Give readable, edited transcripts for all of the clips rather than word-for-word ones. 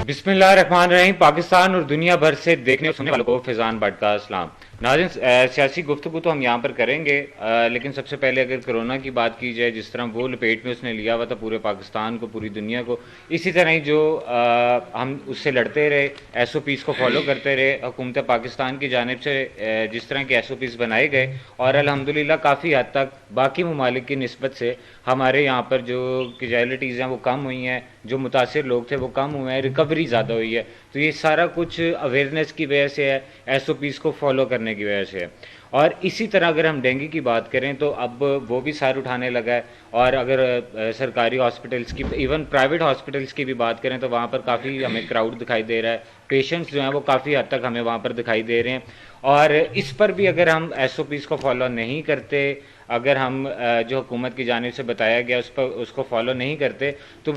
बिस्मिल्लाहिर्रहमानिर्रहीम। पाकिस्तान और दुनिया भर से देखने और सुनने वालों को फैज़ान भट्ट का सलाम। नाज़रीन, सियासी गुफ्तगू तो हम यहाँ पर करेंगे, लेकिन सबसे पहले अगर कोरोना की बात की जाए, जिस तरह वो लपेट में उसने लिया हुआ था पूरे पाकिस्तान को, पूरी दुनिया को, इसी तरह ही जो हम उससे लड़ते रहे, SOPs को फॉलो करते रहे, हुकूमत पाकिस्तान की जानिब से जिस तरह के SOPs बनाए गए, और अल्हम्दुलिल्लाह काफ़ी हद तक बाकी ममालिक की निस्बत से हमारे यहाँ पर जो कैजुअलिटीज़ हैं वो कम हुई हैं, जो मुतासिर लोग थे वो कम हुए हैं, रिकवरी ज़्यादा हुई है। तो ये सारा कुछ अवेयरनेस की वजह से है, SOPs को फॉलो करने की वजह से है। और इसी तरह अगर हम डेंगू की बात करें तो अब वो भी सर उठाने लगा है। और अगर सरकारी हॉस्पिटल्स की, इवन प्राइवेट हॉस्पिटल्स की भी बात करें तो वहाँ पर काफ़ी हमें क्राउड दिखाई दे रहा है, पेशेंट्स जो हैं वो काफ़ी हद तक हमें वहाँ पर दिखाई दे रहे हैं। और इस पर भी अगर हम SOPs को फॉलो नहीं करते, अगर हम जो हुकूमत की जानिब से बताया गया उस पर उसको फॉलो नहीं करते, तो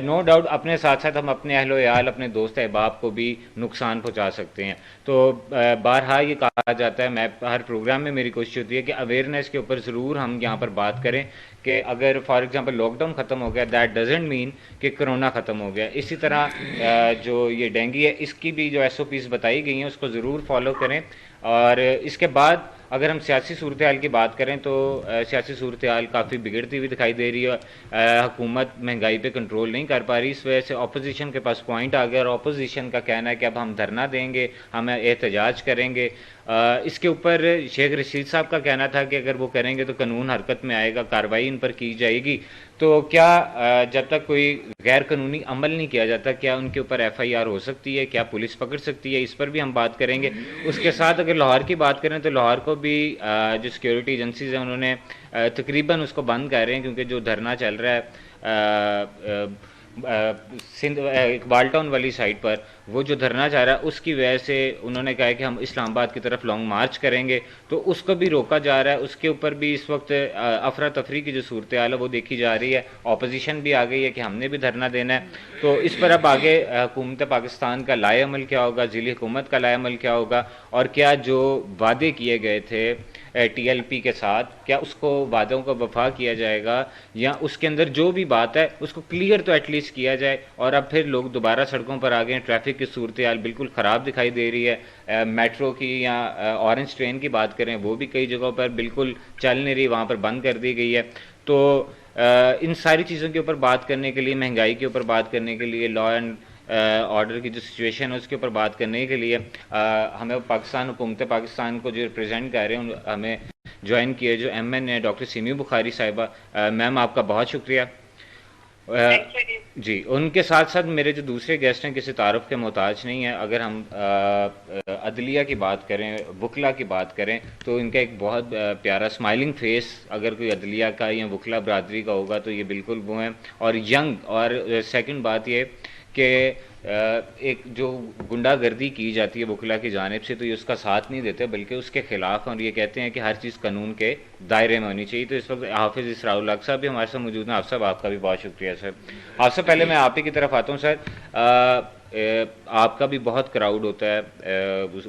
नो डाउट अपने साथ साथ हम अपने अहलो याल, अपने दोस्त अहबाब को भी नुकसान पहुंचा सकते हैं। तो बारहा ये कहा जाता है, मैं हर प्रोग्राम में मेरी कोशिश होती है कि अवेयरनेस के ऊपर ज़रूर हम यहाँ पर बात करें कि अगर फॉर एग्जांपल लॉकडाउन ख़त्म हो गया, दैट डजेंट मीन कि कोरोना ख़त्म हो गया। इसी तरह जो ये डेंगू है, इसकी भी जो SOPs बताई गई हैं उसको ज़रूर फॉलो करें। और इसके बाद अगर हम सियासी सूरत हाल की बात करें तो सियासी सूरत हाल काफ़ी बिगड़ती हुई दिखाई दे रही है। हुकूमत महंगाई पे कंट्रोल नहीं कर पा रही, इस वजह से अपोजिशन के पास पॉइंट आ गया और अपोजिशन का कहना है कि अब हम धरना देंगे, हम एहतजाज करेंगे। इसके ऊपर शेख रशीद साहब का कहना था कि अगर वो करेंगे तो कानून हरकत में आएगा, कार्रवाई इन पर की जाएगी। तो क्या जब तक कोई गैर कानूनी अमल नहीं किया जाता, क्या उनके ऊपर FIR हो सकती है, क्या पुलिस पकड़ सकती है, इस पर भी हम बात करेंगे। उसके साथ अगर लाहौर की बात करें तो लाहौर को भी जो सिक्योरिटी एजेंसीज हैं उन्होंने तकरीबन उसको बंद कर रहे हैं, क्योंकि जो धरना चल रहा है सिंध इकबाल टाउन वाली साइड पर, वो जो धरना चाह रहा है उसकी वजह से उन्होंने कहा है कि हम इस्लामाबाद की तरफ लॉन्ग मार्च करेंगे, तो उसको भी रोका जा रहा है। उसके ऊपर भी इस वक्त अफरा तफरी की जो सूरत हाल है वो देखी जा रही है। अपोजिशन भी आ गई है कि हमने भी धरना देना है। तो इस पर अब आगे हुकूमत पाकिस्तान का लाए अमल क्या होगा, ज़िली हुकूमत का लाए अमल क्या होगा, और क्या जो वादे किए गए थे TLP के साथ, क्या उसको वादों को वफा किया जाएगा, या उसके अंदर जो भी बात है उसको क्लियर तो एटलीस्ट किया जाए। और अब फिर लोग दोबारा सड़कों पर आ गए हैं, ट्रैफिक की सूरत हाल बिल्कुल ख़राब दिखाई दे रही है। मेट्रो की या ऑरेंज ट्रेन की बात करें, वो भी कई जगहों पर बिल्कुल चल नहीं रही, वहाँ पर बंद कर दी गई है। तो इन सारी चीज़ों के ऊपर बात करने के लिए, महंगाई के ऊपर बात करने के लिए, लॉ एंड ऑर्डर की जो सिचुएशन है उसके ऊपर बात करने के लिए हमें पाकिस्तान, हुकूमत पाकिस्तान को जो रिप्रेजेंट कर रहे हैं, हमें ज्वाइन किए जो MN है डॉक्टर सिमी बुखारी साहिबा। मैम आपका बहुत शुक्रिया। जी, उनके साथ साथ मेरे जो दूसरे गेस्ट हैं किसी तारुफ के मोहताज नहीं है। अगर हम अदलिया की बात करें, वकला की बात करें, तो इनका एक बहुत प्यारा स्माइलिंग फेस अगर कोई अदलिया का या वकला बरादरी का होगा तो ये बिल्कुल वो हैं, और यंग। और सेकंड बात ये कि एक जो गुंडागर्दी की जाती है वकला की जानिब से, तो ये उसका साथ नहीं देते बल्कि उसके खिलाफ हैं, और ये कहते हैं कि हर चीज़ कानून के दायरे में होनी चाहिए। तो इस वक्त हाफिज़ इसराउल हक साहब भी हमारे साथ मौजूद हैं। आप साहब, आपका भी बहुत शुक्रिया सर। आपसे पहले मैं आप ही की तरफ आता हूँ सर। आपका भी बहुत क्राउड होता है,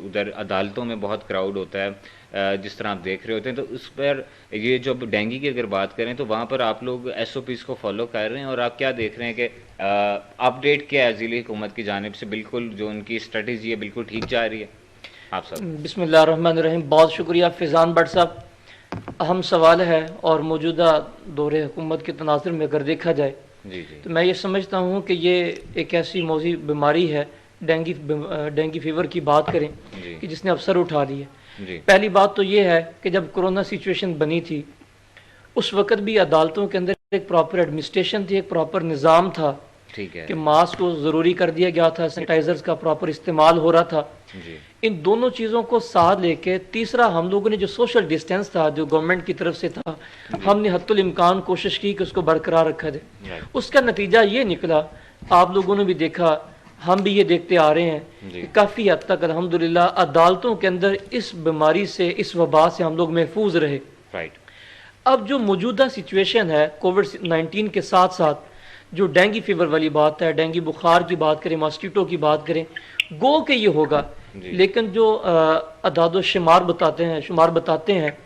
उधर अदालतों में बहुत क्राउड होता है, जिस तरह आप देख रहे होते हैं। तो उस पर ये जो डेंगू की अगर बात करें तो वहाँ पर आप लोग SOPs को फॉलो कर रहे हैं, और आप क्या देख रहे हैं कि अपडेट क्या है ज़िली हुकूमत की जानिब से, बिल्कुल जो उनकी स्ट्रेटजी है बिल्कुल ठीक जा रही है? आप सब। बिस्मिल्लाहिर्रहमानिर्रहीम। बहुत शुक्रिया फैज़ान भट्ट साहब। अहम सवाल है, और मौजूदा दौरे हुकूमत के तनाज़ुर में अगर देखा जाए जी जी तो मैं ये समझता हूँ कि ये एक ऐसी मौजी बीमारी है, डेंगू फीवर की बात करें, कि जिसने अवसर उठा ली है। पहली बात तो ये है कि जब कोरोना सिचुएशन बनी थी उस वक़्त भी अदालतों के अंदर एक प्रॉपर एडमिनिस्ट्रेशन थी, एक प्रॉपर निज़ाम था, ठीक है, कि मास्क को ज़रूरी कर दिया गया था, सैनिटाइजर्स का प्रॉपर इस्तेमाल हो रहा था। जी इन दोनों चीज़ों को साथ लेके, तीसरा हम लोगों ने जो सोशल डिस्टेंस था जो गवर्नमेंट की तरफ से था, हमने हद्दुल इम्कान कोशिश की कि उसको बरकरार रखा जाए। उसका नतीजा ये निकला, आप लोगों ने भी देखा, हम भी ये देखते आ रहे हैं कि काफ़ी हद तक अल्हम्दुलिल्लाह अदालतों के अंदर इस बीमारी से, इस वबा से हम लोग महफूज रहे। राइट। अब जो मौजूदा सिचुएशन है कोविड-19 के साथ साथ जो डेंगू फीवर वाली बात है, डेंगू बुखार की बात करें, मॉस्किटो की बात करें, गो के ये होगा, लेकिन जो अदाद शुमार बताते हैं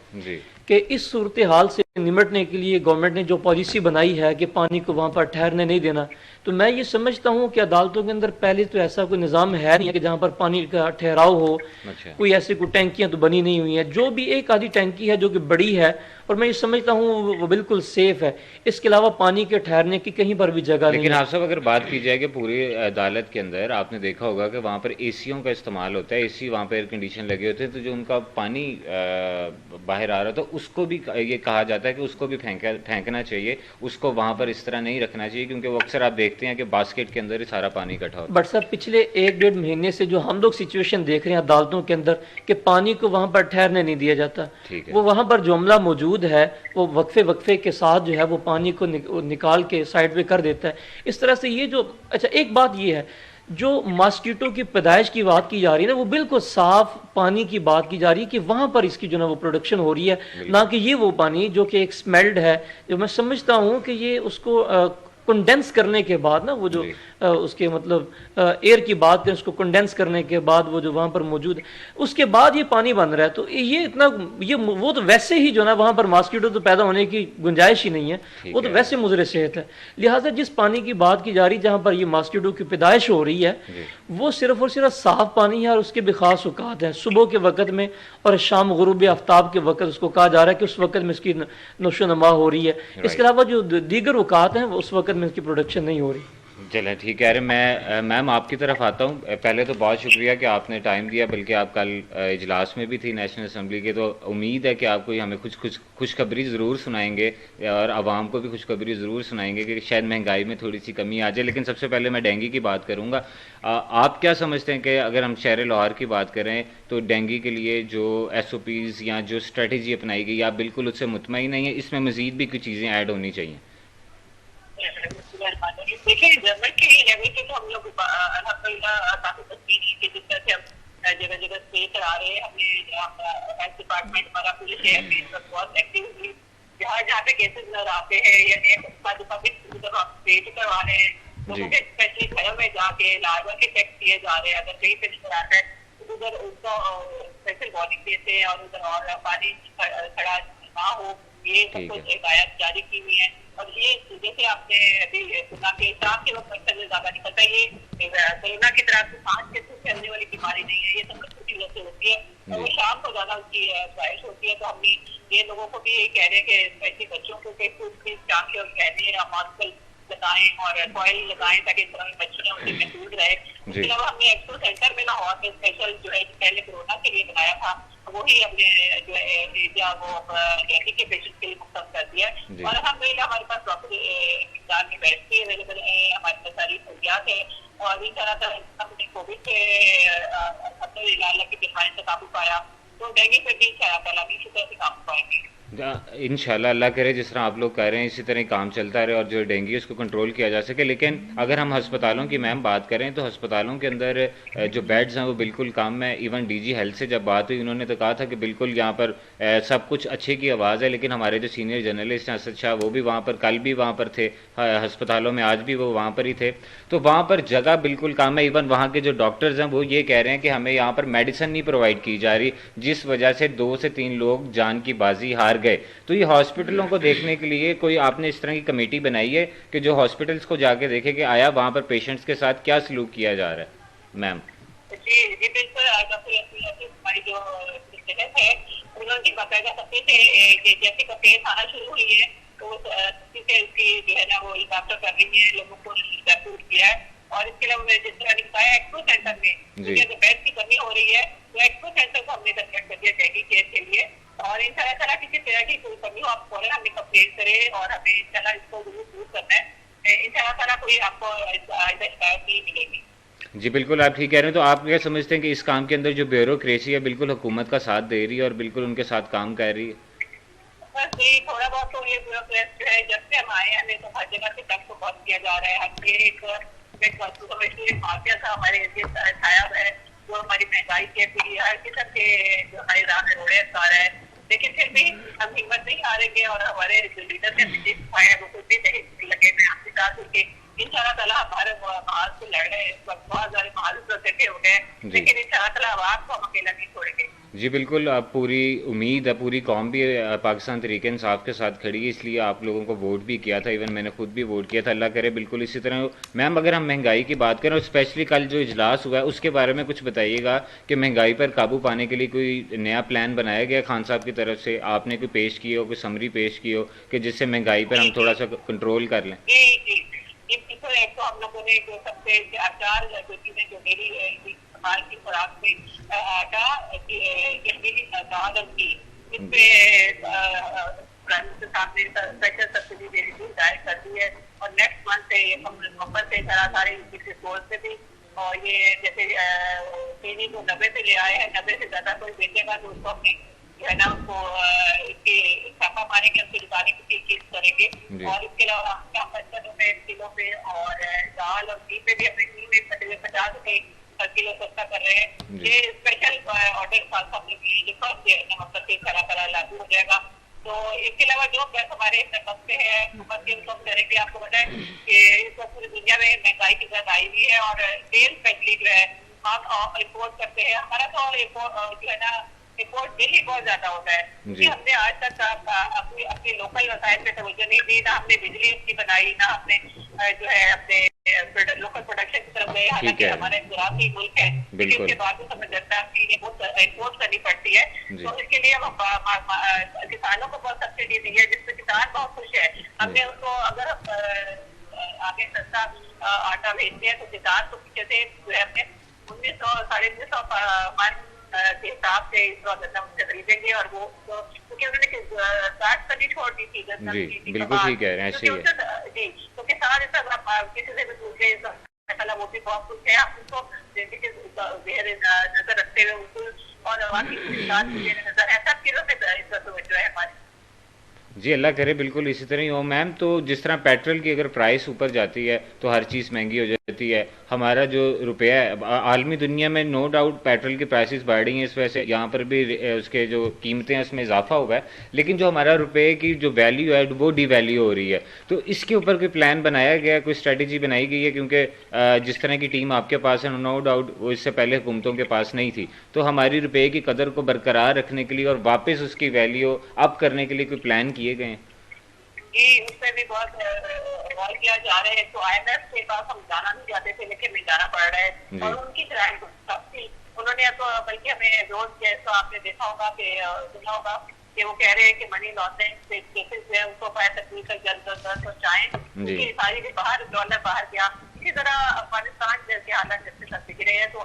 कि इस सूरत हाल से निमटने के लिए गवर्नमेंट ने जो पॉलिसी बनाई है कि पानी को वहाँ पर ठहरने नहीं देना, तो मैं ये समझता हूँ कि अदालतों के अंदर पहले तो ऐसा कोई निज़ाम है नहीं है कि जहाँ पर पानी का ठहराव हो। अच्छा। कोई ऐसी कोई टैंकियाँ तो बनी नहीं हुई हैं, जो भी एक आधी टैंकी है जो कि बड़ी है और मैं ये समझता हूँ वो बिल्कुल सेफ है। इसके अलावा पानी के ठहरने की कहीं पर भी जगह नहीं लेकिन है। आप सब अगर बात की जाए कि पूरी अदालत के अंदर आपने देखा होगा कि वहाँ पर एसीओं का इस्तेमाल होता है, एसी वहाँ पर एयर कंडीशन लगे होते हैं, तो जो उनका पानी बाहर आ रहा था उसको भी ये कहा जाता है कि उसको भी फेंकना चाहिए, उसको वहाँ पर इस तरह नहीं रखना चाहिए, क्योंकि वो अक्सर आप देखते हैं कि बास्केट के अंदर ही सारा पानी इकट्ठा होता है। बट साहब पिछले 1-1.5 महीने से जो हम लोग सिचुएशन देख रहे हैं अदालतों के अंदर कि पानी को वहाँ पर ठहरने नहीं दिया जाता, ठीक है। वो वहाँ पर जो अमला मौजूद है वो वक्फे के साथ जो है वो पानी को निकाल के साइड पे कर देता है। इस तरह से ये जो अच्छा एक बात ये है, जो मॉस्किटो की पैदाइश की बात की जा रही है ना, वो बिल्कुल साफ पानी की बात की जा रही है कि वहां पर इसकी जो ना वो प्रोडक्शन हो रही है, ना कि ये वो पानी जो कि एक स्मेल्ड है, जो मैं समझता हूँ कि ये उसको कंडेंस करने के बाद ना वो जो उसके मतलब एयर की बात करें, उसको कंडेंस करने के बाद वो जो वहाँ पर मौजूद है उसके बाद ये पानी बन रहा है, तो ये इतना ये वो तो वैसे ही जो ना वहाँ पर मॉस्किटो तो पैदा होने की गुंजाइश ही नहीं है, वो तो वैसे मुजरे सेहत है। लिहाजा जिस पानी की बात की जा रही है जहाँ पर ये मॉस्किटो की पैदाइश हो रही है वो सिर्फ और सिर्फ साफ पानी है और उसके भी खास औकात हैं, सुबह के वक्त में और शाम गुरूब आफ्ताब के वक्त उसको कहा जा रहा है कि उस वक्त में इसकी नशो नमा हो रही है। इसके अलावा जो दीगर औकात हैं उस वक्त में इसकी प्रोडक्शन नहीं हो रही। चलें ठीक है। अरे मैं मैम आपकी तरफ आता हूँ। पहले तो बहुत शुक्रिया कि आपने टाइम दिया, बल्कि आप कल इजलास में भी थी नेशनल असम्बली के, तो उम्मीद है कि आप कोई हमें कुछ खुशखबरी ज़रूर सुनाएंगे और आवाम को भी खुशखबरी ज़रूर सुनाएंगे कि शायद महंगाई में थोड़ी सी कमी आ जाए। लेकिन सबसे पहले मैं डेंगू की बात करूँगा। आप क्या समझते हैं कि अगर हम शहर लाहौर की बात करें तो डेंगू के लिए जो SOPs या जो स्ट्रेटजी अपनाई गई, आप बिल्कुल उससे मुतमईन नहीं है, इसमें मज़ीद भी कुछ चीज़ें ऐड होनी चाहिए? देखिए गवर्नमेंट के लेवल पे तो हम लोग अल्हम्दुलिल्लाह काफी तस्वीर के जिस तरह से हम जगह जगह स्प्रे करा रहे हैं। हमने हेल्थ डिपार्टमेंट हमारा पूरे शहर में इस वक्त बहुत एक्टिव जहाँ जहाँ पे केसेस नजर आते हैं या जब आप स्प्रे करवा रहे हैं लोगों के स्पेशली घरों में जाके लार्वा के चेक किए जा रहे हैं। अगर कहीं पे नजर आता है तो उधर उसका स्पेशल वार्निंग देते हैं और उधर और पानी खड़ा ना हो, ये सब कुछ हिदायत जारी की हुई है। और ये जैसे आपने अभी सुना कि शाम के वक्त मच्छर ज्यादा निकलता है, ये कोरोना की तरह से सांस के थ्रू फैलने वाली बीमारी नहीं है, ये सब मच्छर की वजह से होती है और वो शाम को ज्यादा उसकी बारिश होती है। तो हम ये लोगों को भी यही कह रहे हैं कि स्पेशली बच्चों को शाम के वक्त कहते हैं मास्क लगाएं और कॉइल लगाएं ताकि इस तरह की मच्छरें उनसे महफूज रहे। इसके अलावा हमने एक्सपो सेंटर में लाहौर में स्पेशल जो है पहले कोरोना के लिए बनाया था, वही हमने जो है एरिया वो डेंगू के पेशेंट के लिए मुख्तम कर दिया है। और अल्हम्दुलिल्लाह हमारे पास प्रॉपर मिकदार में बेड्स भी अवेलेबल है, हमारे पास सारी सहूलियात है और इस तरह हमने कोविड से अल्लाह की बीमारी से काबू पाया, तो डेंगू पे भी इंशाअल्लाह भी इसी तरह से काबू पाएंगे। इंशाल्लाह अल्लाह करे जिस तरह आप लोग कह रहे हैं इसी तरह काम चलता रहे और जो डेंगू उसको कंट्रोल किया जा सके। लेकिन अगर हम अस्पतालों की मैम बात करें तो अस्पतालों के अंदर जो बेड्स हैं वो बिल्कुल कम है। इवन DG हेल्थ से जब बात हुई उन्होंने तो कहा था कि बिल्कुल यहाँ पर सब कुछ अच्छे की आवाज़ है, लेकिन हमारे जो सीनियर जर्नलिस्ट हैं असद शाह वो भी वहाँ पर कल भी वहाँ पर थे अस्पतालों में, आज भी वो वहाँ पर ही थे, तो वहाँ पर जगह बिल्कुल कम है। इवन वहाँ के जो डॉक्टर्स हैं वो ये कह रहे हैं कि हमें यहाँ पर मेडिसिन नहीं प्रोवाइड की जा रही, जिस वजह से 2 से 3 लोग जान की बाजी हार गए। तो ये हॉस्पिटलों को देखने के लिए कोई आपने इस तरह की कमेटी बनाई है कि जो हॉस्पिटल्स को जाके देखे कि आया वहाँ पर पेशेंट्स के साथ क्या सलूक किया जा रहा है? मैम जी बिल्कुल, हमारी जो है उन्होंने बाकायदा सबसे जैसे कंप्लेंट आना शुरू हुई है तो उसकी जो है ना वो डॉक्टर कर रही है, लोगों को रिपोर्ट किया है। और इसके अलावा जिस तरह बताया एक्सपो सेंटर में अगर बेड की कमी हो रही है तो एक्सपो सेंटर को हमने कंटेक्ट कर दिया डेंगू केयर के लिए और इन तरह किसी तरह की कोई कमी हो आप फौरन हमें कंप्लेन करें और हमें इंशाल्लाह इसको जरूर दूर करना है। इंशाल्लाह कोई आपको शिकायत नहीं मिलेगी। जी बिल्कुल आप ठीक कह रहे हैं। तो आप क्या समझते हैं कि इस काम के अंदर जो ब्यूरोक्रेसी है बिल्कुल हुकूमत का साथ दे रही है और बिल्कुल उनके साथ काम कर रही है? बस ये थोड़ा बहुत तो ये ब्यूरोक्रेसी जो है जब से हम आए हैं तो हर जगह से तक को बहुत किया जा रहा है। हम ये एक माफिया था हमारे छाया है जो हमारी महंगाई के भी हर किस्म के जो हमारे राह में रोड़े आ रहा है, लेकिन फिर भी हम हिम्मत नहीं हारेंगे और हमारे जो लीडर ने सिखाया वो कुछ भी नहीं लगे में आपके साथ उनके इंशाअल्लाह ताला हमारे महाज को लड़ रहे हैं। इस वक्त बहुत सारे महाज इकट्ठे हो गए, लेकिन इंशाअल्लाह ताला आवाज को हम अकेला नहीं छोड़ेंगे। जी बिल्कुल, अब पूरी उम्मीद है, पूरी कौम भी पाकिस्तान तहरीक इंसाफ के साथ खड़ी है, इसलिए आप लोगों को वोट भी किया था, इवन मैंने खुद भी वोट किया था। अल्लाह करे बिल्कुल इसी तरह। मैम अगर हम महंगाई की बात करें और स्पेशली कल जो इजलास हुआ है उसके बारे में कुछ बताइएगा कि महंगाई पर काबू पाने के लिए कोई नया प्लान बनाया गया खान साहब की तरफ से, आपने कोई पेश की हो, कोई समरी पेश की हो कि जिससे महंगाई पर हम थोड़ा सा कंट्रोल कर लें। जी जी जी बिल्कुल। एक तो हम लोगों ने जो सबसे अचार जो चीजें जो मेरी इस्तेमाल की खुराक में आटा गहरी दाल और घी, इस पे प्राइम मिनिस्टर साहब ने स्पेशल सब्सिडी देने की हिदायत कर दी है और नेक्स्ट मंथ से हम नवंबर से सारे स्टोर से भी। और ये जैसे चीनी को 90 से ले आए हैं, 90 से ज्यादा कोई बेचेगा तो उसको हमने जो है ना उसको इसके छापा मारेंगे, उसकी दुकानें की चीज करेंगे। और इसके अलावा हम 55 रुपए किलो पे और दाल और घी पे भी अपने घी में 50 रुपए किलो सस्ता कर रहे हैं। ये स्पेशल ऑर्डर साथ हम लोग फर्स्ट नवंबर से करा लागू हो जाएगा। तो इसके अलावा जो हमारे मसले हैं उनको करेंगे। आपको पता है कि इस वक्त पूरी दुनिया में महंगाई की दर आई हुई है और तेल स्पेशली जो है हम इम्पोर्ट करते हैं। हमारा तो जो है ना इम्पोर्ट बिल ही बहुत ज्यादा होता है क्योंकि हमने आज तक अपने लोकल वसाइल पे तवज्जो नहीं दी, ना हमने बिजली उसकी बनाई, ना हमने जो है अपने लोकल प्रोडक्शन की तरफ गए। हालांकि हमारे जुराफी मुल्क है लेकिन उसके बाद भी हमें जनता की इम्पोर्ट करनी पड़ती है। तो इसके लिए हम किसानों को बहुत सब्सिडी दी है जिससे किसान बहुत खुश है। हमने उनको अगर आगे सस्ता आटा भेजते हैं तो किसान को पीछे से जो है हमने 1900 मन के हिसाब से गन्ना उससे खरीदेंगे और वो क्योंकि उन्होंने स्टार्ट करनी छोड़ दी थी गन्ना की। बिल्कुल ठीक कह रहे हैं, ऐसे ही है। जी तो किसान किसी से भी पूछे फैसला वो भी बहुत कुछ है। आप उसको नजर रखते हुए उनको और बाकी नजर ऐसा किलो से जो है हमारी। जी अल्लाह करे बिल्कुल इसी तरह ही हो मैम। तो जिस तरह पेट्रोल की अगर प्राइस ऊपर जाती है तो हर चीज़ महंगी हो जाती है। हमारा जो रुपया है आलमी दुनिया में नो डाउट पेट्रोल की प्राइसेस बढ़ रही हैं, इस वजह से यहाँ पर भी उसके जो कीमतें हैं उसमें इजाफा हुआ है, लेकिन जो हमारा रुपये की जो वैल्यू है वो डिवैल्यू हो रही है। तो इसके ऊपर कोई प्लान बनाया गया है, कोई स्ट्रेटजी बनाई गई है? क्योंकि जिस तरह की टीम आपके पास है नो डाउट वो इससे पहले हुकूमतों के पास नहीं थी, तो हमारी रुपये की कदर को बरकरार रखने के लिए और वापस उसकी वैल्यू अप करने के लिए कोई प्लान किए गए हैं? जी उसमें भी बहुत गौर किया जा रहा है। तो IMF के पास हम जाना नहीं चाहते थे लेकिन हमें जाना पड़ रहा है और उनकी उन्होंने तो बल्कि हमें रोज तो आपने देखा होगा कि सुना होगा कि वो कह रहे हैं कि मनी लॉन्ड्रिंग केसेस जो है उनको फायर तकनीक जल्द पहुंचाएं क्योंकि सारी बाहर डॉलर बाहर गया। इसी तरह अफगानिस्तान जैसे हालात जैसे सब दिख रहे हैं तो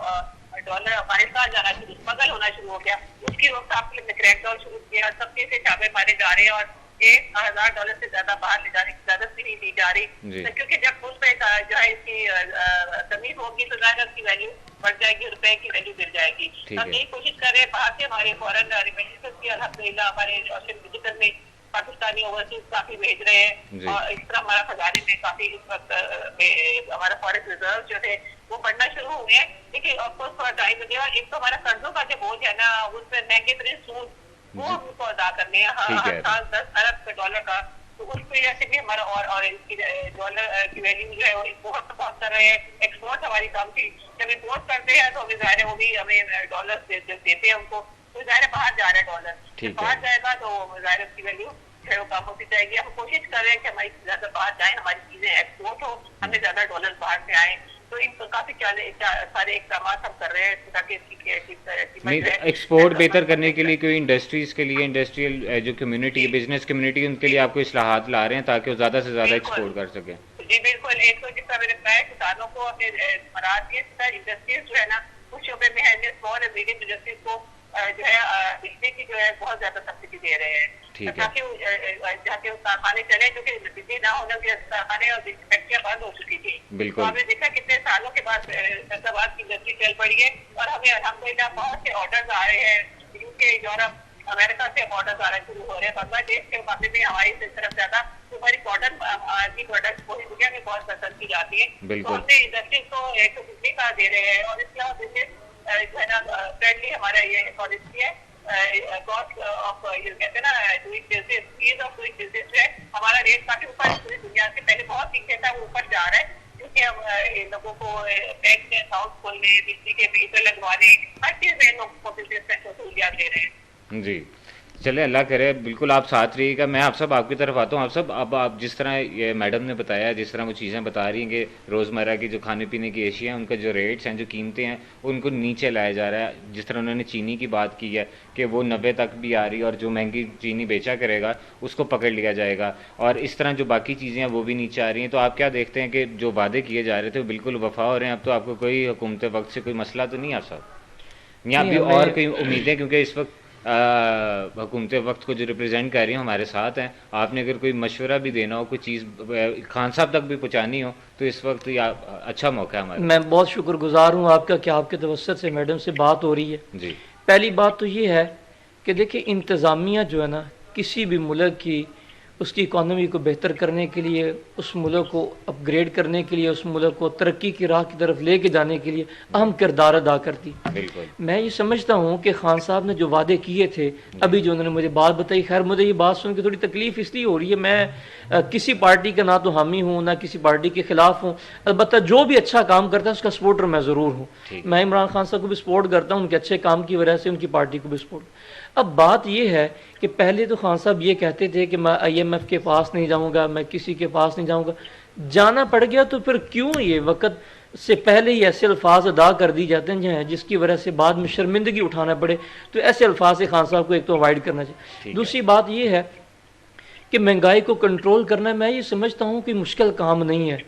डॉलर अफगानिस्तान जाना शुरू स्मगल होना शुरू हो गया। उसकी रोकथाम के लिए क्रैकडाउन शुरू किया, सबके से छापे मारे जा रहे हैं और $1000 से ज्यादा बाहर ले जाने की इजाजत भी नहीं दी जा रही क्योंकि जब उस पे जो है इसकी कमी होगी तो ज्यादा की वैल्यू बढ़ जाएगी, रुपए की वैल्यू गिर जाएगी। हम यही कोशिश कर रहे हैं बाहर से हमारे फॉरेन रिमिटेंसेस की अल्हम्दुलिल्लाह हमारे डिजिटल में पाकिस्तानी ओवरसीज काफी भेज रहे हैं और इस तरह हमारा खजाने में काफी इस वक्त हमारा फॉरेन रिजर्व जो है वो बढ़ना शुरू हुए हैं। लेकिन ऑफकोर्स थोड़ा टाइम लगेगा। एक तो हमारा कर्जों का जो बोझ है ना उसमें महंगे तरीन सूद वो हमको अदा करने हैं हर साल $10 अरब का। तो उस वजह से भी हमारा और डॉलर की वैल्यू जो है वो इम्पोर्ट बहुत कर रहे हैं। एक्सपोर्ट हमारी कम थी, जब इम्पोर्ट करते हैं तो हमें जाहिर है वो भी हमें डॉलर देते हैं उनको, तो जाहिर बाहर जा रहा है डॉलर। जब बाहर जाएगा तो जाहिर उसकी वैल्यू जो है वो कम होती जाएगी। हम कोशिश कर रहे हैं कि हमारी ज्यादा बाहर जाए, हमारी चीजें एक्सपोर्ट हो, हमें ज्यादा डॉलर बाहर से आए। तो इन काफी सारे इकदाम हम कर रहे हैं ताकि एक्सपोर्ट बेहतर करने के लिए कोई इंडस्ट्रीज के लिए इंडस्ट्रियल जो कम्युनिटी है, बिजनेस कम्युनिटी, उनके लिए आपको इस्लाहात ला रहे हैं ताकि वो ज्यादा से ज्यादा एक्सपोर्ट कर सके। जी बिल्कुल। एक तो जितना मैंने कहा है किसानों को अपने इंडस्ट्रीज जो है ना कुछ शोबे में है स्मॉल एंड मीडियम इंडस्ट्रीज को जो है बिजली की जो है बहुत ज्यादा सब्सिडी दे रहे हैं ताकि जाके कारखाने चले, जो कि बिजली ना होने के कारखाने और फैक्ट्रियां बंद हो चुकी थी। तो हमने देखा कितने सालों के बाद फैसलाबाद की इंडस्ट्री चल पड़ी है और हमें अल्हम्दुलिल्लाह बहुत से ऑर्डर्स आ रहे हैं यूके, यूरोप, अमेरिका से ऑर्डर्स आना शुरू हो रहे हैं। बांग्लादेश के मुकाबले में हमारी तरफ ज्यादा तो हमारी मॉडर्न प्रोडक्ट पूरी दुनिया में बहुत पसंद की जाती है। तो हमने इंडस्ट्री को एक बिजली का दे रहे हैं और इसके अलावा बिजनेस जो है ना फ्रेंडली हमारा ये पॉलिसी है। कॉस्ट ऑफ ये कहते हैं ना doing business, ease of doing business जो है हमारा रेट काफी ऊपर पूरी दुनिया से पहले बहुत नीचे था, वो ऊपर जा रहा है क्योंकि हम लोगों को बैंक में अकाउंट खोलने, बिजली के मीटर लगवाने, हर चीज में लोगों को बिजनेस में सहूलियात दे रहे हैं। जी, चले अल्लाह करे, बिल्कुल आप साथ रहिएगा। मैं आप सब आपकी तरफ आता हूँ। आप सब, अब आप जिस तरह ये मैडम ने बताया, जिस तरह वो चीज़ें बता रही हैं कि रोज़मर्रा की जो खाने पीने की एशिया हैं, उनका जो रेट्स हैं, जो कीमतें हैं, उनको नीचे लाया जा रहा है। जिस तरह उन्होंने चीनी की बात की है कि वो 90 तक भी आ रही है, और जो महंगी चीनी बेचा करेगा उसको पकड़ लिया जाएगा, और इस तरह जो बाकी चीज़ें हैं वो भी नीचे आ रही हैं। तो आप क्या देखते हैं कि जो वादे किए जा रहे थे वो बिल्कुल वफा हो रहे हैं? अब तो आपको कोई हुकूमत वक्त से कोई मसला तो नहीं आप साहब, या नहीं, अभी और हमें कोई उम्मीदें? क्योंकि इस वक्त हुकूमत वक्त को जो रिप्रेजेंट कर रही हो हमारे साथ हैं, आपने अगर कोई मशवरा भी देना हो, कोई चीज़ खान साहब तक भी पहुँचानी हो, तो इस वक्त ये अच्छा मौका है हमारा। मैं बहुत शुक्रगुजार हूँ आपका कि आपके तवस्सुत से मैडम से बात हो रही है। जी, पहली बात तो ये है कि देखिए, इंतज़ामिया जो है ना, किसी भी मुल्क की उसकी इकॉनमी को बेहतर करने के लिए, उस मुल्क को अपग्रेड करने के लिए, उस मुल्क को तरक्की की राह की तरफ लेके जाने के लिए अहम किरदार अदा करती। बिल्कुल। मैं ये समझता हूँ कि खान साहब ने जो वादे किए थे, अभी जो उन्होंने मुझे बात बताई, खैर मुझे ये बात सुन के थोड़ी तकलीफ इसलिए हो रही है, मैं किसी पार्टी का ना तो हामी हूँ ना किसी पार्टी के खिलाफ हूँ, अलबत्ता जो भी अच्छा काम करता है उसका सपोर्टर मैं ज़रूर हूँ। मैं इमरान खान साहब को भी सपोर्ट करता हूँ, उनके अच्छे काम की वजह से उनकी पार्टी को भी सपोर्ट। अब बात यह है कि पहले तो खान साहब ये कहते थे कि मैं IMF के पास नहीं जाऊंगा, मैं किसी के पास नहीं जाऊंगा। जाना पड़ गया तो फिर क्यों ये वक्त से पहले ही ऐसे अल्फाज अदा कर दी जाते हैं जिसकी वजह से बाद में शर्मिंदगी उठाना पड़े। तो ऐसे अल्फाज से खान साहब को एक तो अवॉइड करना चाहिए। दूसरी बात यह है कि महंगाई को कंट्रोल करना, मैं ये समझता हूँ कि मुश्किल काम नहीं है,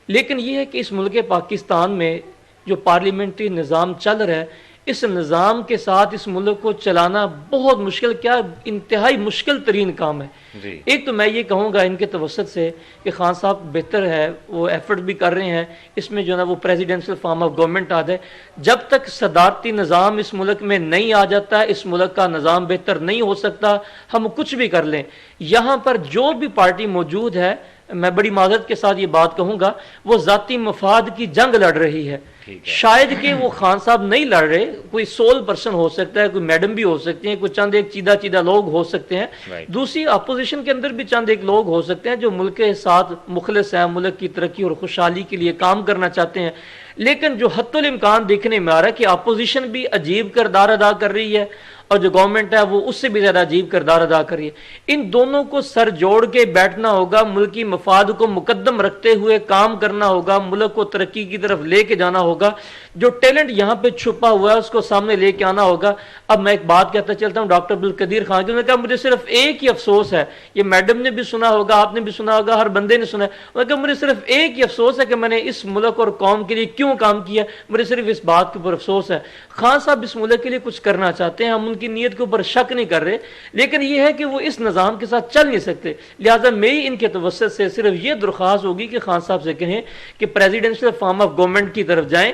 लेकिन यह है कि इस मुल्क पाकिस्तान में जो पार्लियामेंट्री निज़ाम चल रहा है, इस निज़ाम के साथ इस मुल्क को चलाना बहुत मुश्किल, क्या इंतहाई मुश्किल तरीन काम है। जी। एक तो मैं ये कहूँगा इनके तवसत से कि खान साहब बेहतर है, वो एफर्ट भी कर रहे हैं, इसमें जो है ना वो प्रेसिडेंशियल फॉर्म ऑफ गवर्नमेंट आ जाए। जब तक सदारती निज़ाम इस मुल्क में नहीं आ जाता, इस मुल्क का निज़ाम बेहतर नहीं हो सकता, हम कुछ भी कर लें। यहाँ पर जो भी पार्टी मौजूद है, मैं बड़ी माजरत के साथ ये बात कहूँगा, वो ज़ाती मफाद की जंग लड़ रही है। शायद कि वो खान साहब नहीं लड़ रहे, कोई सोल पर्सन हो सकता है, कोई मैडम भी हो सकती हैं, कोई चंद एक चीदा चीदा लोग हो सकते हैं, दूसरी अपोजिशन के अंदर भी चंद एक लोग हो सकते हैं जो मुल्क के साथ मुखलिस हैं, मुल्क की तरक्की और खुशहाली के लिए काम करना चाहते हैं। लेकिन जो हत्तुल इम्कान देखने में आ रहा है कि अपोजिशन भी अजीब किरदार अदा कर रही है और जो गवर्नमेंट है वो उससे भी ज़्यादा अजीब किरदार अदा कर रही है। इन दोनों को सर जोड़ के बैठना होगा, मुल्की मफाद को मुकद्दम रखते हुए काम करना होगा, मुल्क को तरक्की की तरफ लेके जाना होगा। जो टैलेंट यहाँ पे छुपा हुआ है उसको सामने लेके आना होगा। अब मैं एक बात कहता चलता हूँ, डॉक्टर अब्दुल कदीर खान की, उन्होंने कहा मुझे सिर्फ एक ही अफसोस है, ये मैडम ने भी सुना होगा, आपने भी सुना होगा, हर बंदे ने सुना है, उन्होंने कहा मुझे सिर्फ एक ही अफसोस है कि मैंने इस मुल्क और कौम के लिए क्यों काम किया, मुझे सिर्फ इस बात के ऊपर अफसोस है। खान साहब इस मुल्क के लिए कुछ करना चाहते हैं, हम उनकी नीयत के ऊपर शक नहीं कर रहे, लेकिन यह है कि वो इस निज़ाम के साथ चल नहीं सकते। लिहाजा मेरी इनके तवस्सुत से सिर्फ ये दरख्वास्त होगी कि खान साहब से कहें कि प्रेसिडेंशियल फॉर्म ऑफ गवर्नमेंट की तरफ जाएं।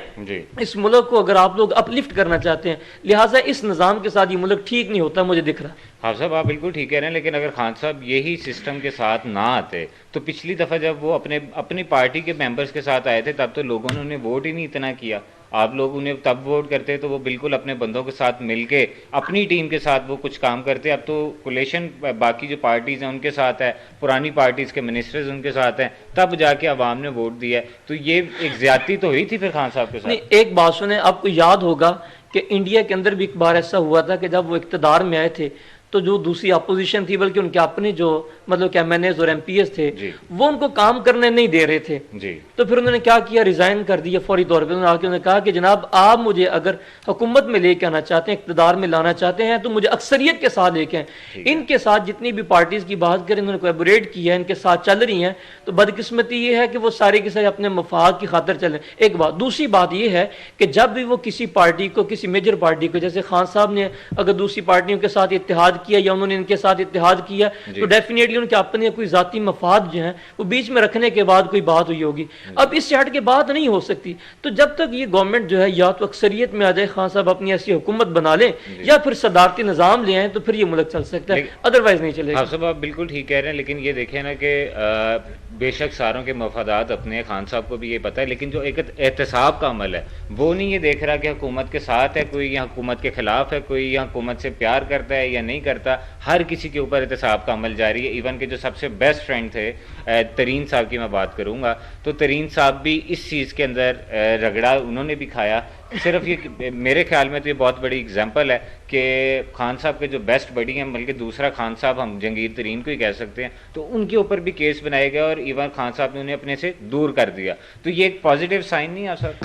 इस मुल्क को अगर आप लोग अपलिफ्ट करना चाहते हैं, लिहाजा इस निज़ाम के साथ ये मुल्क ठीक नहीं होता, मुझे दिख रहा। हाँ साहब, आप बिल्कुल ठीक कह रहे हैं, लेकिन अगर खान साहब यही सिस्टम के साथ ना आते तो पिछली दफ़ा जब वो अपनी पार्टी के मेंबर्स के साथ आए थे तब तो लोगों ने उन्हें वोट ही नहीं इतना किया। आप लोग उन्हें तब वोट करते तो वो बिल्कुल अपने बंदों के साथ मिलके अपनी टीम के साथ वो कुछ काम करते। अब तो कोलेशन बाकी जो पार्टीज़ हैं उनके साथ है, पुरानी पार्टीज़ के मिनिस्टर्स उनके साथ हैं, तब जाके अवाम ने वोट दिया। तो ये एक ज्यादती तो हुई थी फिर खान साहब के साथ। नहीं, एक बात सुने, आपको याद होगा कि इंडिया के अंदर भी एक बार ऐसा हुआ था कि जब वो इक़्तिदार में आए थे तो जो दूसरी अपोजिशन थी, बल्कि उनके अपने जो मतलब क्या MNAs और MPs थे, वो उनको काम करने नहीं दे रहे थे जी। तो फिर उन्होंने क्या किया, रिजाइन कर दिया फौरी तौर पे। उन्होंने कहा कि जनाब आप मुझे अगर हुकूमत में लेके आना चाहते हैं, इक़्तिदार में लाना चाहते हैं, तो मुझे अक्सरियत के साथ लेके आए। इनके साथ जितनी भी पार्टीज की बात करें, उन्होंने कोलैबोरेट किया, इनके साथ चल रही हैं। तो बदकिस्मती ये है कि वो सारे के सारे अपने मफाद की खातर चलें। एक बात, दूसरी बात ये है कि जब भी वो किसी पार्टी को, किसी मेजर पार्टी को, जैसे खान साहब ने अगर दूसरी पार्टियों के साथ इत्तेहाद किया या उन्होंने इनके साथ इत्तेहाद किया, तो डेफिनेटली उनके अपने कोई जाती मफाद जो हैं वो बीच में रखने के बाद कोई बात हुई होगी। अब इससे हट के बात नहीं हो सकती। तो जब तक ये गवर्नमेंट जो है या तो अक्सरियत में आ जाए, खान साहब अपनी ऐसी हुकूमत बना लें, या फिर सदारती निज़ाम ले आए, तो फिर ये मुल्क चल सकता है, अदरवाइज नहीं चलेगा। हाँ साहब, आप बिल्कुल ठीक कह रहे हैं, लेकिन ये देखें ना कि बेशक सारों के मफादात अपने, खान साहब को भी ये पता है, लेकिन जो एक एहतसाब का अमल है वो नहीं ये देख रहा कि हुकूमत के साथ है कोई या हुकूमत के खिलाफ है कोई, या हुकूमत से प्यार करता है या नहीं करता। हर किसी के ऊपर एहतसाब का अमल जारी है। इवन के जो सबसे बेस्ट फ्रेंड थे तरीन साहब की मैं बात करूँगा, तो तरीन साहब भी इस चीज़ के अंदर रगड़ा उन्होंने भी खाया सिर्फ ये मेरे ख्याल में तो ये बहुत बड़ी एग्जांपल है कि खान साहब के जो बेस्ट बडी हैं, बल्कि दूसरा खान साहब हम जंगीर तरीन को ही कह सकते हैं, तो उनके ऊपर भी केस बनाए गए और इवन खान साहब ने उन्हें अपने से दूर कर दिया। तो ये एक पॉजिटिव साइन नहीं है सर?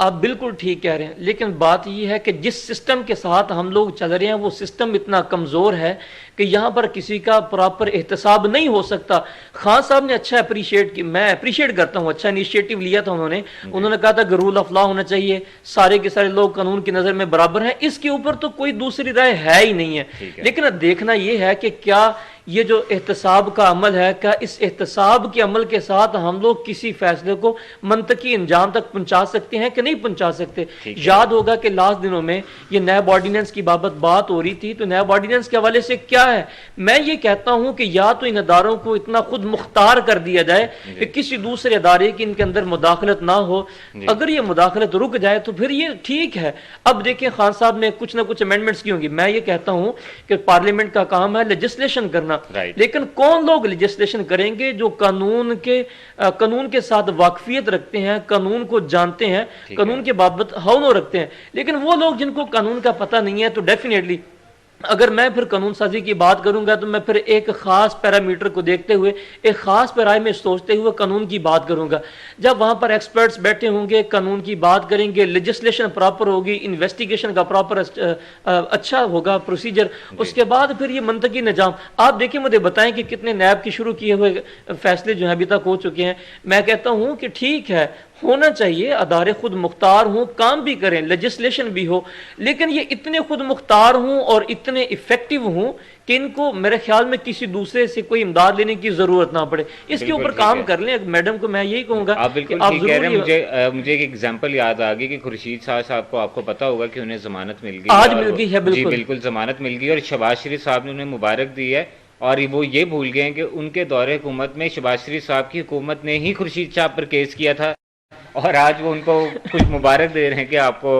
आप बिल्कुल ठीक कह रहे हैं, लेकिन बात यह है कि जिस सिस्टम के साथ हम लोग चल रहे हैं वो सिस्टम इतना कमज़ोर है कि यहाँ पर किसी का प्रॉपर एहतसाब नहीं हो सकता। खान साहब ने अच्छा अप्रिशिएट किया, मैं अप्रिशिएट करता हूँ, अच्छा इनिशिएटिव लिया था उन्होंने कहा था कि रूल ऑफ लॉ होना चाहिए, सारे के सारे लोग कानून की नज़र में बराबर हैं, इसके ऊपर तो कोई दूसरी राय है ही नहीं है। लेकिन देखना यह है कि क्या ये जो एहतसाब का अमल है, क्या इस एहतसाब के अमल के साथ हम लोग किसी फैसले को मंतकी अंजाम तक पहुंचा सकते हैं कि नहीं पहुंचा सकते। याद होगा कि लास्ट दिनों में ये नैब ऑर्डिनेंस की बात हो रही थी, तो नैब ऑर्डिनेंस के हवाले से क्या है, मैं ये कहता हूं कि या तो इन अदारों को इतना खुद मुख्तार कर दिया जाए कि किसी दूसरे अदारे की इनके अंदर मुदाखलत ना हो। अगर ये मुदाखलत रुक जाए तो फिर ये ठीक है। अब देखिए खान साहब ने कुछ ना कुछ अमेंडमेंट्स की होंगी, मैं ये कहता हूं कि पार्लियामेंट का काम है लेजिस्लेशन करना, लेकिन कौन लोग लेजिस्लेशन करेंगे जो कानून के साथ वाकफियत रखते हैं, कानून को जानते हैं, कानून के बाबत हौनो रखते हैं। लेकिन वो लोग जिनको कानून का पता नहीं है, तो डेफिनेटली अगर मैं फिर कानून साजी की बात करूंगा तो मैं फिर एक खास पैरामीटर को देखते हुए, एक खास पैरामीटर में सोचते हुए कानून की बात करूंगा। जब वहां पर एक्सपर्ट्स बैठे होंगे, कानून की बात करेंगे, लेजिस्लेशन प्रॉपर होगी, इन्वेस्टिगेशन का प्रॉपर अच्छा होगा प्रोसीजर, उसके बाद फिर ये मंतकी निजाम। आप देखिए, मुझे बताएं कि कितने नैब के शुरू किए हुए फैसले जो है अभी तक हो चुके हैं। मैं कहता हूं कि ठीक है, होना चाहिए, अदारे खुद मुख्तार हों, काम भी करें, लेजिस्लेशन भी हो, लेकिन ये इतने खुद मुख्तार हों और इतने इफेक्टिव हों कि इनको मेरे ख्याल में किसी दूसरे से कोई इमदाद लेने की जरूरत ना पड़े। इसके ऊपर काम कर लें। मैडम को मैं यही कहूंगा, आप बिल्कुल ठीक कह रहे हैं। मुझे एक एग्जांपल याद आ गई कि खुर्शीद साहब को आपको पता होगा कि उन्हें जमानत मिल गई, आज मिल गई है। बिल्कुल जमानत मिल गई और शहबाज शरीफ साहब ने उन्हें मुबारक दी है। और वो ये भूल गए हैं कि उनके दौरे हुकूमत में शहबाज शरीफ साहब की हुकूमत ने ही खुर्शीद साहब पर केस किया था, और आज वो उनको कुछ मुबारक दे रहे हैं कि आपको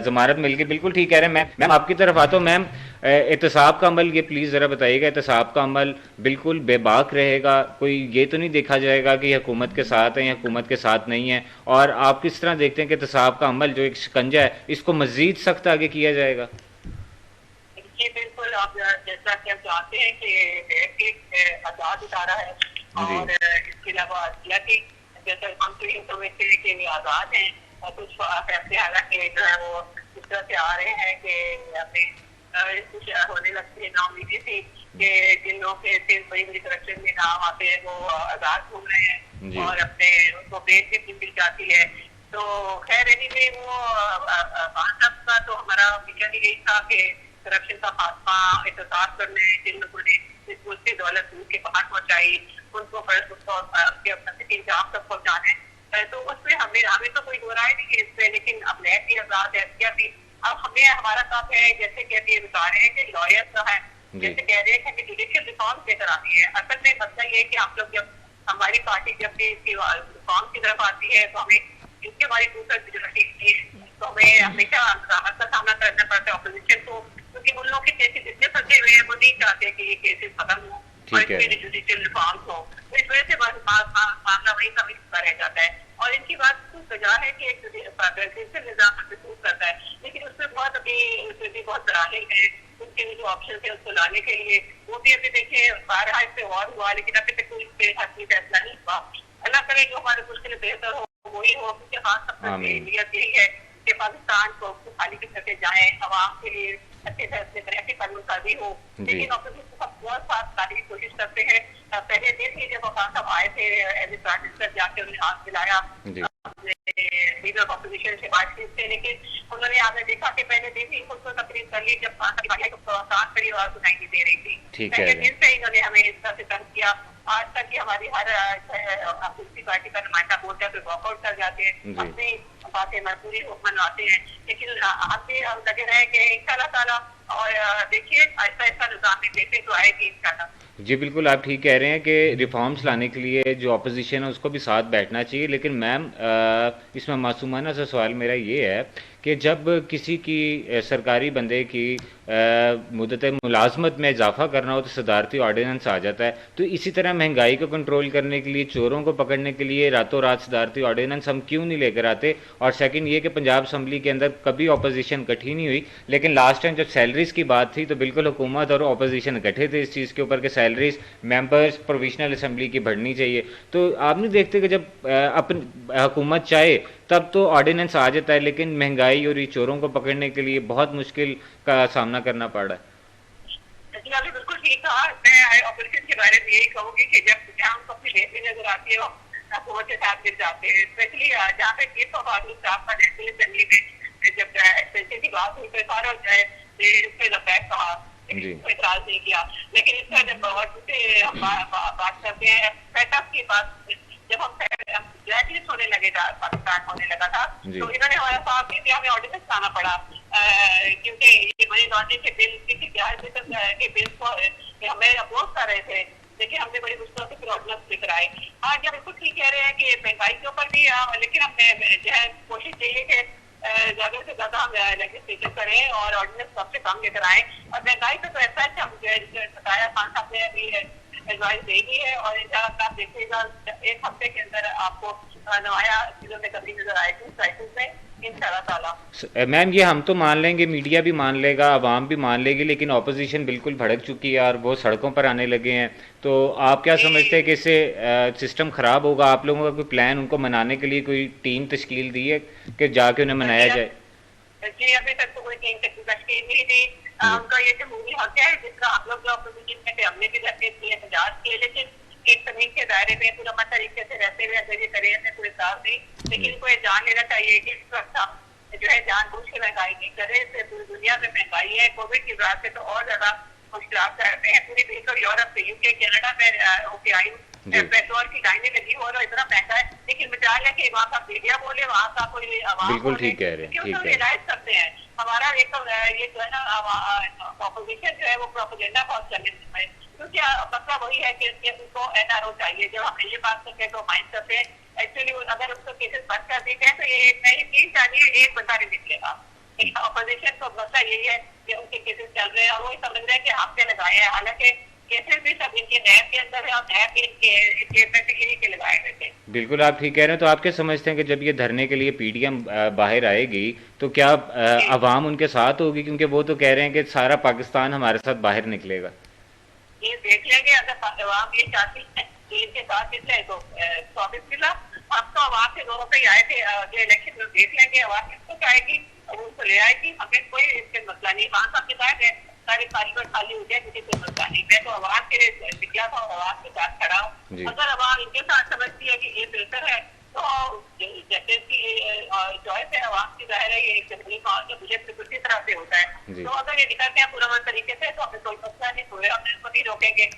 जमानत मिल गई। बिल्कुल ठीक कह रहे हैं। मैम आपकी तरफ आता हूँ। मैम, एहतसाब का अमल ये प्लीज़ ज़रा बताइएगा, एहतसाब का अमल बिल्कुल बेबाक रहेगा, कोई ये तो नहीं देखा जाएगा कि हुकूमत के साथ है या हुकूमत के साथ नहीं है, और आप किस तरह देखते हैं कि एहतसाब का अमल जो एक शिकंजा है, इसको मज़ीद सख्त आगे किया जाएगा? जी बिल्कुल, आप जैसा कि हम चाहते हैं कि आज़ाद इदारा है, और इसके अलावा जैसे हम तो यूँ समझते हैं कि आज़ाद हैं, और कुछ फैसले हालांकि जो है वो इस तरह से आ रहे हैं कि हमें कुछ होने लगती है नाउमीदी थी कि जिन लोगों के इतनी बड़ी बड़ी करप्शन में नाम आते हैं वो आज़ाद घूम रहे हैं और अपने उनको बेच भी मिल जाती है। तो खैर एनीवे, वो खान साहब का तो हमारा विजन यही था कि करप्शन का खात्मा, एहतसाब करने, जिन लोगों ने इस मुल्क की दौलत के बाहर पहुंचाई उनको इंजाम तक पहुंचाने, तो उसमें हमें तो कोई दो राय नहीं है इसमें, लेकिन अब नैब भी आजाद है, क्या भी अब हमें हमारा काम है, जैसे कि अभी बता रहे हैं कि लॉयर जो है, जैसे कह रहे हैं कि जुडिशियल रिफॉर्म लेकर आती है। असल में मसला ये है कि आप लोग जब हमारी पार्टी जब भी इसकी रिफॉर्म की तरफ आती है तो हमें इसके हमारी दूसरा तो हमें हमेशा राहत का सामना करना पड़ता है अपोजिशन को, क्योंकि उन लोगों के केसेस इतने फंसे हुए हैं, वो नहीं चाहते कि ये केसेस खत्म हो और इसमें जुडिशियल रिफॉर्म हो। तो इस वजह से मामला वही कभी रह जाता है। और इनकी बात कुछ वजह है कि एक प्रेसिडेंशियल निजाम महसूस करता है, लेकिन उसमें बहुत अभी उसमें भी बहुत सराहनीय है। उनके जो ऑप्शन है उसको लाने के लिए वो भी अभी देखिए बारह पे और हुआ, लेकिन अभी तक कोई इस पे हाथी फैसला नहीं हुआ। अल्लाह करे जो हमारे मुश्किल बेहतर हो वही हो, क्योंकि खास सबका नीयत यही है कि पाकिस्तान को खाली की तरफ जाए, आवाम के लिए अच्छे फैसले करें, अच्छी कानून साजी हो। लेकिन ऑपोजिशन सब बहुत साथ लाने की कोशिश करते हैं। पहले देखिए जब खान साहब आए थे एज ए प्राइम मिनिस्टर, जाके उन्हें हाथ मिलाया लीडर ऑफ ऑपोजिशन से बातचीत से, लेकिन उन्होंने आपने देखा कि पहले दिन ही खुद को तकरीर कर ली जब खान साहब खड़ी आवाज सुनाई नहीं दे रही थी। पहले दिन से इन्होंने हमें इस तरह से तंग किया। आज तक की हमारी हर दूसरी पार्टी का नुमाइंदा बोलते हैं, फिर वॉकआउट कर जाते हैं, अपनी बातें मजबूरी मनवाते हैं। लेकिन हम भी हम लगे रहे कि इंशाल्लाह ताला, और देखिए ऐसा ऐसा निजाम में देते तो आएगी इंशाल्लाह। जी बिल्कुल, आप ठीक कह रहे हैं कि रिफॉर्म्स लाने के लिए जो अपोजिशन है उसको भी साथ बैठना चाहिए। लेकिन मैम, इसमें मासूमाना सा सवाल मेरा ये है कि जब किसी की सरकारी बंदे की मुद्दत मुलाजमत में इजाफा करना हो तो सदारती ऑर्डिनेंस आ जाता है। तो इसी तरह महंगाई को कंट्रोल करने के लिए, चोरों को पकड़ने के लिए रातों रात सदारती ऑर्डिनेंस हम क्यों नहीं लेकर आते? और सेकंड ये कि पंजाब असम्बली के अंदर कभी अपोजिशन इकट्ठी नहीं हुई, लेकिन लास्ट टाइम जब सैलरीज की बात थी तो बिल्कुल हुकूमत और अपोजिशन इकट्ठे थे इस चीज़ के ऊपर कि सैलरीज मेंबर्स प्रोविजनल असम्बली की बढ़नी चाहिए। तो आप नहीं देखते कि जब अपनी हुकूमत चाहे तब तो ऑर्डिनेंस आ जाता है, लेकिन महंगाई और ये चोरों को पकड़ने के लिए बहुत मुश्किल का सामना करना पड़ रहा है। जी आपने बिल्कुल ठीक कहा। मैं ऑपरेशन के बारे में यही कहूँगी कि जब जहाँ हमको अपनी लेते नजर आती है हुकूमत के साथ मिल जाते हैं, स्पेशली जहाँ पे केस ऑफ आदमी स्टाफ का नेशनल असेंबली में जब एक्सपेंशन की बात हुई तो सारा कहा इतराज नहीं किया। लेकिन इसका जब हम बात करते हैं सेटअप की बात, जब हम ब्लैकलिस्ट होने लगे था, पाकिस्तान होने लगा था, तो इन्होंने हमारा साथ दिया, हमें ऑर्डिनेंस लाना पड़ा क्योंकि ये मनी लॉन्ड्रिंग के बिल किसी के बिल को हमें अपोज कर रहे थे, लेकिन हमने बड़ी मुश्किल से फिर ऑर्डिनेंस लेकर आए। हाँ जी बिल्कुल ठीक कह रहे हैं कि महंगाई के ऊपर भी, लेकिन हमने जो है कोशिश चाहिए कि ज्यादा से ज्यादा हम लेजिस्लेशन करें और ऑर्डिनेंस सबसे कम लेकर आए। और महंगाई पे तो ऐसा है हम बताया खान साहब ने अभी एडवाइस दे दी है और इंशाल्लाह आप देखिएगा एक हफ्ते के अंदर आपको नया चीजों में कमी नजर आएगी प्राइसेस में इंशाल्लाह ताला। मैम ये हम तो मान लेंगे, मीडिया भी मान लेगा, आवाम भी मान लेगी, लेकिन ऑपोजिशन बिल्कुल भड़क चुकी है और वो सड़कों पर आने लगे हैं। तो आप क्या समझते हैं कि इससे सिस्टम खराब होगा? आप लोगों का कोई प्लान उनको मनाने के लिए, कोई टीम तश्कील दी है कि जाके उन्हें मनाया जाए? जी अभी तक तो कोई टीम तश्कील नहीं दी। उनका ये जमहूरी हक है जिसका हम लोग जो अपोजिशन में थे हमने भी रखे थे एहतजाज किए, लेकिन एक तमीज के दायरे में पूरा तरीके से रहते हुए अगर ये करें में कोई साफ नहीं। लेकिन इनको ये जान लेना चाहिए कि इस वक्त हम जो है जानबूझ के महंगाई नहीं करे, पूरी दुनिया में महंगाई है। कोविड की वजह से तो और ज्यादा मुश्किल कर रहे हैं। पूरी देश और यूरोप से यूके कनाडा में होके आई पेट्रोल की लाइनें लगी हो और इतना महंगा है, लेकिन मिसाल है कि वहाँ का मीडिया बोले, वहाँ का कोई बिल्कुल ठीक कह रहे हैं, क्यों तो रियलाइज करते हैं। हमारा एक तो ये जो है ना ऑपोजिशन जो है वो प्रोपेगेंडा बहुत चलने में, क्योंकि मसला वही है कि उनको एनआरओ चाहिए। जब हम ये बात करते हैं तो माइंड करते हैं एक्चुअली अगर उसको केसेस बंद कर देते हैं तो ये मैं यकीन चाहिए एक बंदा नहीं निकलेगा। ऑपोजिशन को मसला यही है कि उनके केसेस चल रहे हैं और वो समझ रहे हैं कि हमसे लगाए हैं, हालांकि केसेस भी सब इनके नैब के अंदर है और नैब भी इनके के लगाए गए थे। बिल्कुल आप ठीक कह रहे हैं। तो आप क्या समझते हैं कि जब ये धरने के लिए पीडीएम बाहर आएगी तो क्या अवाम उनके साथ होगी? क्योंकि वो तो कह रहे हैं कि सारा पाकिस्तान हमारे साथ बाहर निकलेगा। ये देख लेंगे, अगर अवाम ये चाहती है कि इनके साथ निकले तो बिस्मिल्लाह। हम तो अवाम के दोनों पे ही आए थे, ये इलेक्शन देख लेंगे, अवाम किसको चाहेगी उनको ले आएगी, हमें कोई इससे मसला नहीं। वहाँ साहब के साथ है सारी कारीगर खाली हो जाए, मुझे कोई मसला नहीं। मैं तो अवाम के लिए निकला था और अवाम के साथ खड़ा हूँ। अगर अवाम इनके साथ समझती है कि ये बेहतर है तो जैसे की चॉइस है अवाम की, जाहिर है ये एक जमहूरी माहौल मुझे उसी तरह से होता है। तो अगर ये निकलते हैं पूरा तरीके से तो हमें कोई मसला नहीं, पूरे हम इनको नहीं रोकेंगे।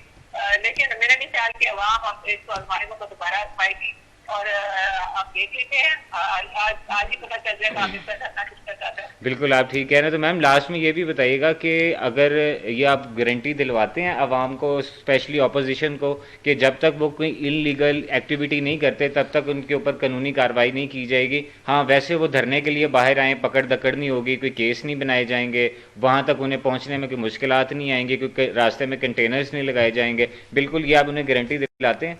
लेकिन मेरा नहीं ख्याल कि अवाम अब इसको आजमाइशों को दोबारा आजमाएगी और आप देख लेते हैं आज ही पता चल जाएगा आप इसका करना किसका चाहता है। बिल्कुल आप ठीक कह रहे हैं। तो मैम लास्ट में ये भी बताइएगा कि अगर ये आप गारंटी दिलवाते हैं आवाम को, स्पेशली ऑपोजिशन को, कि जब तक वो कोई इलीगल एक्टिविटी नहीं करते तब तक उनके ऊपर कानूनी कार्रवाई नहीं की जाएगी? हाँ वैसे वो धरने के लिए बाहर आए, पकड़ दकड़ नहीं होगी, कोई केस नहीं बनाए जाएंगे, वहाँ तक उन्हें पहुँचने में कोई मुश्किलात नहीं आएंगी, क्योंकि रास्ते में कंटेनर्स नहीं लगाए जाएंगे। बिल्कुल ये आप उन्हें गारंटी दिलाते हैं?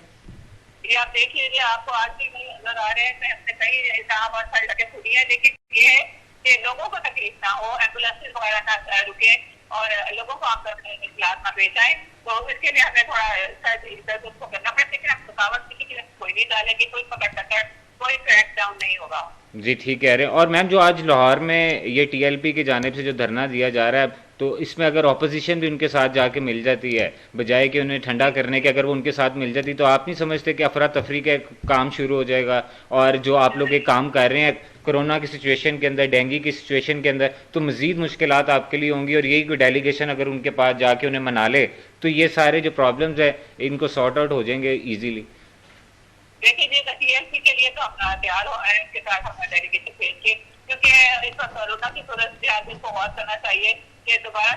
ये आप देख लीजिए, आपको आज भी नजर आ रहे हैं, हमने कई इस्लामाबाद सारी जगह खुली है, लेकिन ये है कि लोगों को तकलीफ ना हो, एम्बुलेंस वगैरह ना रुके और लोगों को आप इख्तिलाफ ना पेश आए। तो इसके लिए हमें थोड़ा इधर उसको करना पड़ेगा, लेकिन हम रुकावट किसी की कोई नहीं डालेंगे, कोई पकड़ सकता, कोई क्रैक डाउन नहीं होगा। जी ठीक कह रहे हैं। और मैम जो आज लाहौर में ये टीएलपी की जानिब से जो धरना दिया जा रहा है, तो इसमें अगर ऑपोजिशन भी उनके साथ जाके मिल जाती है, बजाय कि उन्हें ठंडा करने के, अगर वो उनके साथ मिल जाती तो आप नहीं समझते कि अफरा तफरी का काम शुरू हो जाएगा? और जो आप लोग एक काम कर रहे हैं कोरोना की सिचुएशन के अंदर, डेंगू की सिचुएशन के अंदर, तो मजीद मुश्किलात आपके लिए होंगी। और यही कोई डेलीगेशन अगर उनके पास जाके उन्हें मना ले तो ये सारे जो प्रॉब्लम्स है इनको सॉर्ट आउट हो जाएंगे ईजीली। देखिए टीएलपी के लिए तो हम तैयार हो रहे हैं, इसके साथ हम डेलीगेशन भेज के, क्योंकि इस वक्त कोरोना की सूरत से आदमी को गौर करना चाहिए कि दोबारा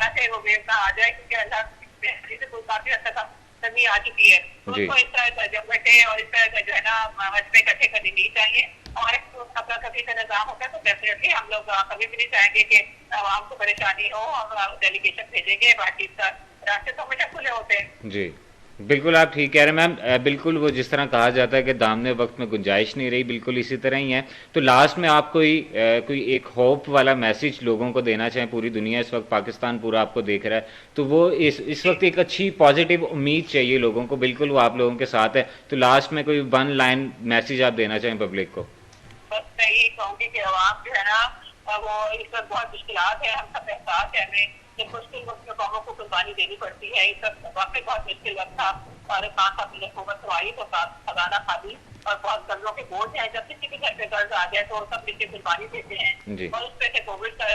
से वो वेव ना आ जाए, क्योंकि अल्लाह से काफी हद तक कमी आ चुकी है। तो उनको इस तरह का जब बैठे और इस तरह का जो है ना मजबे इकट्ठे करनी नहीं चाहिए। और एक खतरा कभी का निजाम होता है तो डेफिनेटली हम लोग कभी भी नहीं चाहेंगे कि आवाम को परेशानी हो। हम डेलीगेशन भेजेंगे, बातचीत का रास्ते तो हमेशा खुले होते हैं। जी, बिल्कुल आप ठीक कह रहे हैं मैम। बिल्कुल वो जिस तरह कहा जाता है कि दामने वक्त में गुंजाइश नहीं रही, बिल्कुल इसी तरह ही है। तो लास्ट में आप कोई एक होप वाला मैसेज लोगों को देना चाहें, पूरी दुनिया इस वक्त पाकिस्तान पूरा आपको देख रहा है, तो वो इस वक्त एक अच्छी पॉजिटिव उम्मीद चाहिए लोगों को, बिल्कुल वो आप लोगों के साथ है। तो लास्ट में कोई वन लाइन मैसेज आप देना चाहें पब्लिक को? बस मैं यही कहूँगी कि आवाम जो है ना वो इस वक्त बहुत मुश्किलात है, हम सब एहसास है हमें कि मुश्किल वक्त में कौमों को कुर्बानी देनी पड़ती है। इस वक्त वाकई बहुत मुश्किल वक्त था और 5 साल पहले हुकूमत तो आई तो खजाना खाली और बहुत कर्जों के बोझ हैं। जब किसी भी घर पे कर्ज आ जाए तो सब मिलकर कुर्बानी देते हैं और उस पे से कोविड का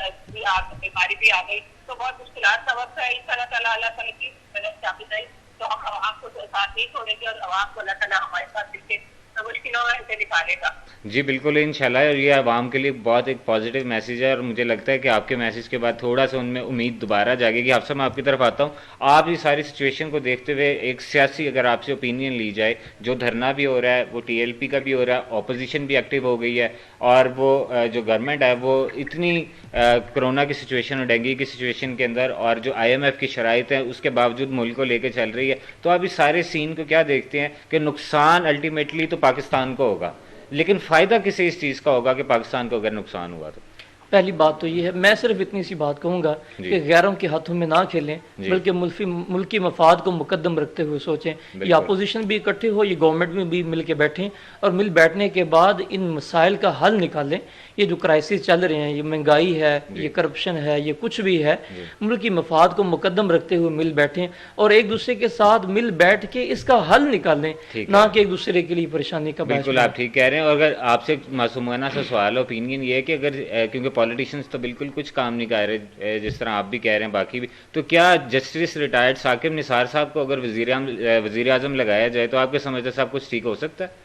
बीमारी भी आ गई तो बहुत मुश्किलात का वक्त है। इस अल्लाह ताला की मदद चाहती है तो हम आवाम को साथ नहीं छोड़ेंगे और आवाम को अल्लाह ताला हमारे साथ मिलकर मुश्किलों से निकालेगा। जी बिल्कुल इंशाल्लाह, और ये आवाम के लिए बहुत एक पॉजिटिव मैसेज है और मुझे लगता है कि आपके मैसेज के बाद थोड़ा सा उनमें उम्मीद दोबारा जागेगी। आपसे मैं आपकी तरफ आता हूँ, आप ये सारी सिचुएशन को देखते हुए एक सियासी अगर आपसे ओपिनियन ली जाए, जो धरना भी हो रहा है वो टीएलपी का भी हो रहा है, ऑपोजिशन भी एक्टिव हो गई है और वो जो गवर्नमेंट है वो इतनी कोरोना की सिचुएशन और डेंगू की सिचुएशन के अंदर और जो IMF की शराइत है उसके बावजूद मुल्क को लेकर चल रही है, तो आप इस सारे सीन को क्या देखते हैं कि नुकसान अल्टीमेटली तो पाकिस्तान को होगा, लेकिन फ़ायदा किसे इस चीज़ का होगा कि पाकिस्तान को अगर नुकसान हुआ तो? पहली बात तो ये है, मैं सिर्फ इतनी सी बात कहूँगा कि गैरों के हाथों में ना खेलें, बल्कि मुल्की मफाद को मुकद्दम रखते हुए सोचें। ये अपोजिशन भी इकट्ठे हो, ये गवर्नमेंट में भी मिल के बैठें और मिल बैठने के बाद इन मसाइल का हल निकालें। ये जो क्राइसिस चल रहे हैं, ये महंगाई है, ये करप्शन है, ये कुछ भी है, मुल्की मफाद को मुकद्दम रखते हुए मिल बैठें और एक दूसरे के साथ मिल बैठ के इसका हल निकालें, ना कि एक दूसरे के लिए परेशानी का। बिल्कुल आप ठीक कह रहे हैं। और अगर आपसे मासूमाना सा सवाल ओपिनियन ये है कि अगर क्योंकि पॉलिटिशियंस तो बिल्कुल कुछ काम नहीं कर रहे, जिस तरह आप भी कह रहे हैं बाकी भी, तो क्या जस्टिस रिटायर्ड साकिब निसार साहब को अगर वजीर आजम लगाया जाए तो आपके समझते सब कुछ ठीक हो सकता है?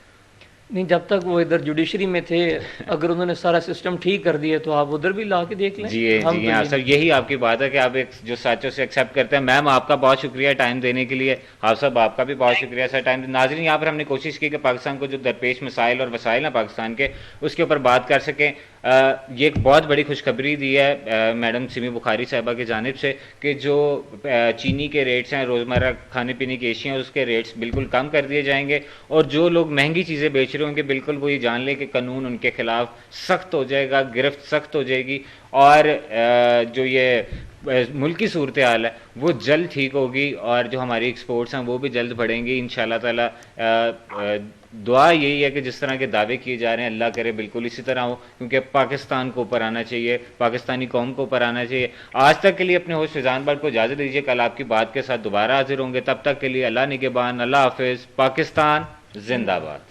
नहीं, जब तक वो इधर जुडिशरी में थे, अगर उन्होंने सारा सिस्टम ठीक कर दिया तो आप उधर भी ला के देख लें। जी हाँ सर, यही आपकी बात है कि आप एक जो साचो से एक्सेप्ट करते हैं। मैम आपका बहुत शुक्रिया टाइम देने के लिए। आप सब आपका भी बहुत शुक्रिया सर टाइम। नाज़रीन, यहाँ पर हमने कोशिश की कि पाकिस्तान को जो दरपेश मसाइल और वसाइल हैं पाकिस्तान के, उसके ऊपर बात कर सकें। ये एक बहुत बड़ी खुशखबरी दी है मैडम सिमी बुखारी साहिबा की जानिब से कि जो चीनी के रेट्स हैं, रोज़मर्रा खाने पीने की एशिया, उसके रेट्स बिल्कुल कम कर दिए जाएंगे और जो लोग महंगी चीज़ें बेच रहे होंगे बिल्कुल वो ये जान लें कि कानून उनके खिलाफ सख्त हो जाएगा, गिरफ्त सख्त हो जाएगी और जो ये मुल्क की सूरत हाल है वो जल्द ठीक होगी और जो हमारी एक्सपोर्ट्स हैं वो भी जल्द बढ़ेंगी इंशाल्लाह ताला। दुआ यही है कि जिस तरह के दावे किए जा रहे हैं अल्लाह करे बिल्कुल इसी तरह हो, क्योंकि पाकिस्तान को ऊपर आना चाहिए, पाकिस्तानी कौम को ऊपर आना चाहिए। आज तक के लिए अपने होस्ट फैज़ान भट्ट को इजाज़त दीजिए, कल आपकी बात के साथ दोबारा हाजिर होंगे। तब तक के लिए अल्लाह निगहबान, अल्लाह हाफिज़, पाकिस्तान जिंदाबाद।